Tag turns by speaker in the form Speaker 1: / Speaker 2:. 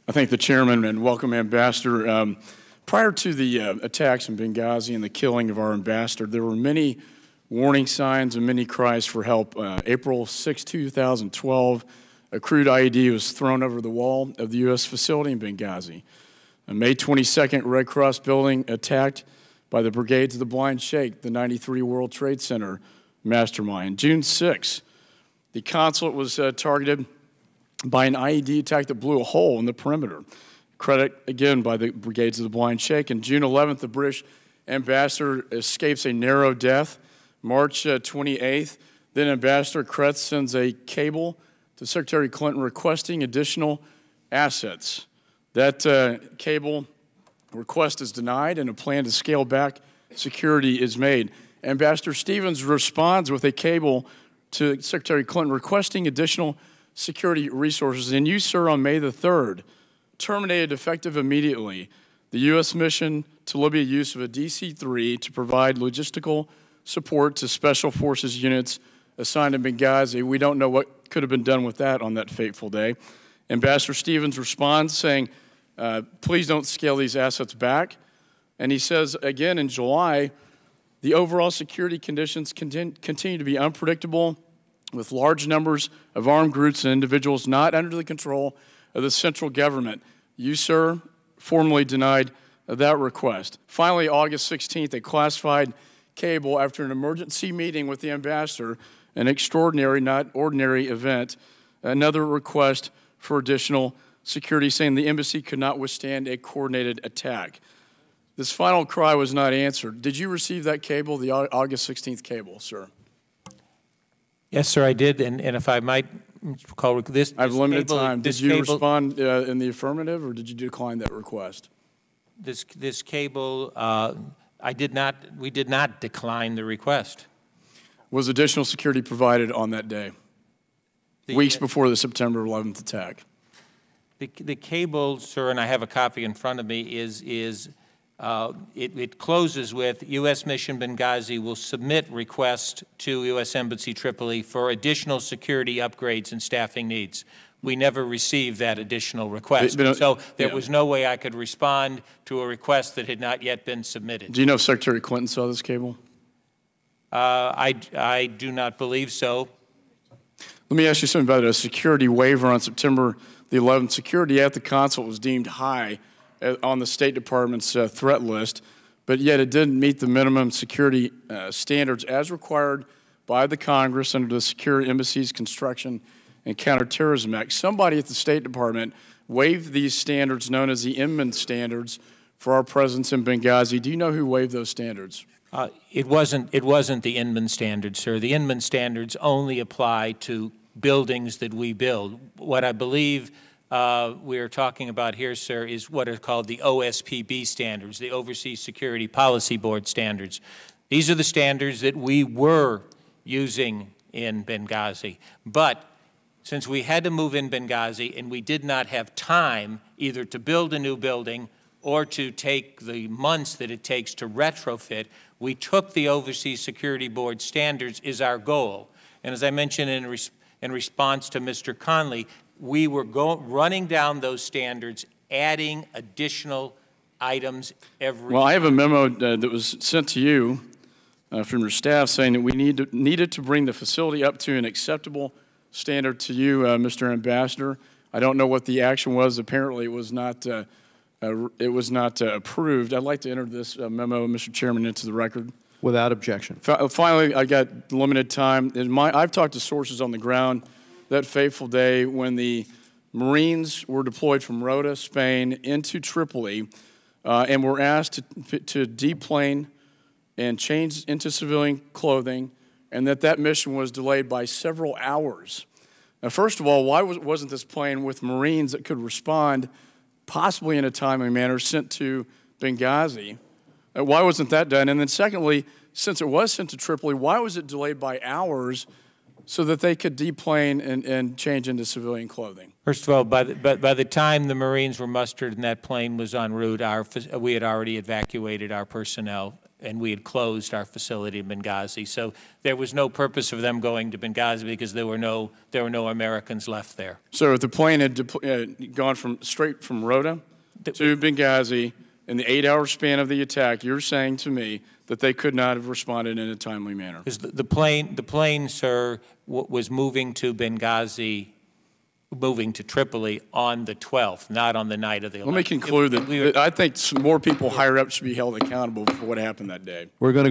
Speaker 1: I thank the chairman and welcome Ambassador. Prior to the attacks in Benghazi and the killing of our ambassador, there were many warning signs and many cries for help. April 6, 2012, a crude IED was thrown over the wall of the U.S. facility in Benghazi. On May 22nd, Red Cross building attacked by the Brigades of the Blind Sheikh, the 93 World Trade Center mastermind. June 6, the consulate was targeted by an IED attack that blew a hole in the perimeter. Credit, again, by the Brigades of the Blind Sheikh. And June 11th, the British ambassador escapes a narrow death. March 28th, then Ambassador Kretz sends a cable to Secretary Clinton requesting additional assets. That cable request is denied, and a plan to scale back security is made. Ambassador Stevens responds with a cable to Secretary Clinton requesting additional security resources. And you, sir, on May the 3rd, terminated effective immediately the U.S. mission to Libya use of a DC-3 to provide logistical support to Special Forces units assigned in Benghazi. We don't know what could have been done with that on that fateful day. Ambassador Stevens responds saying, please don't scale these assets back. And he says again in July, the overall security conditions continue to be unpredictable, with large numbers of armed groups and individuals not under the control of the central government. You, sir, formally denied that request. Finally, August 16th, a classified cable, after an emergency meeting with the ambassador, an extraordinary, not ordinary event, another request for additional security, saying the embassy could not withstand a coordinated attack. This final cry was not answered. Did you receive that cable, the August 16th cable, sir?
Speaker 2: Yes, sir, I did. And if I might call this,
Speaker 1: I have limited time. Did you respond in the affirmative, or did you decline that request?
Speaker 2: This cable, I did not. We did not decline the request.
Speaker 1: Was additional security provided on that day, weeks before the September 11th attack?
Speaker 2: The cable, sir, and I have a copy in front of me, it closes with U.S. Mission Benghazi will submit request to U.S. Embassy Tripoli for additional security upgrades and staffing needs. We never received that additional request. So there was no way I could respond to a request that had not yet been submitted.
Speaker 1: Do you know if Secretary Clinton saw this cable?
Speaker 2: I do not believe so.
Speaker 1: Let me ask you something about a security waiver on September the 11th. Security at the consulate was deemed high on the State Department's threat list, but yet it didn't meet the minimum security standards as required by the Congress under the Secure Embassies Construction and Counterterrorism Act. Somebody at the State Department waived these standards known as the Inman standards for our presence in Benghazi. Do you know who waived those standards?
Speaker 2: It wasn't the Inman standards, sir. The Inman standards only apply to buildings that we build. What I believe we are talking about here, sir, is what are called the OSPB standards, the Overseas Security Policy Board standards. These are the standards that we were using in Benghazi. But since we had to move in Benghazi and we did not have time either to build a new building or to take the months that it takes to retrofit, we took the Overseas Security Board standards as our goal. And as I mentioned in response to Mr. Conley, we were running down those standards, adding additional items every
Speaker 1: Well, I have a memo that was sent to you from your staff saying that we needed to bring the facility up to an acceptable standard to you, Mr. Ambassador. I don't know what the action was. Apparently, it was not approved. I'd like to enter this memo, Mr. Chairman, into the record.
Speaker 3: Without objection.
Speaker 1: Finally, I got limited time. I've talked to sources on the ground that fateful day when the Marines were deployed from Rota, Spain, into Tripoli, and were asked to deplane and change into civilian clothing, and that mission was delayed by several hours. Now, first of all, why wasn't this plane with Marines that could respond possibly in a timely manner sent to Benghazi? Why wasn't that done? And then secondly, since it was sent to Tripoli, why was it delayed by hours so that they could deplane and change into civilian clothing?
Speaker 2: First of all, by the time the Marines were mustered and that plane was en route, we had already evacuated our personnel and we had closed our facility in Benghazi. So there was no purpose of them going to Benghazi because there were no Americans left there.
Speaker 1: So if the plane had gone straight from Rota to Benghazi in the 8-hour span of the attack, you're saying to me that they could not have responded in a timely manner?
Speaker 2: Because the plane, sir, was moving to Benghazi, moving to Tripoli on the 12th, not on the night of the 11th.
Speaker 1: Let me conclude that I think some more people higher up should be held accountable for what happened that day.
Speaker 3: We're going to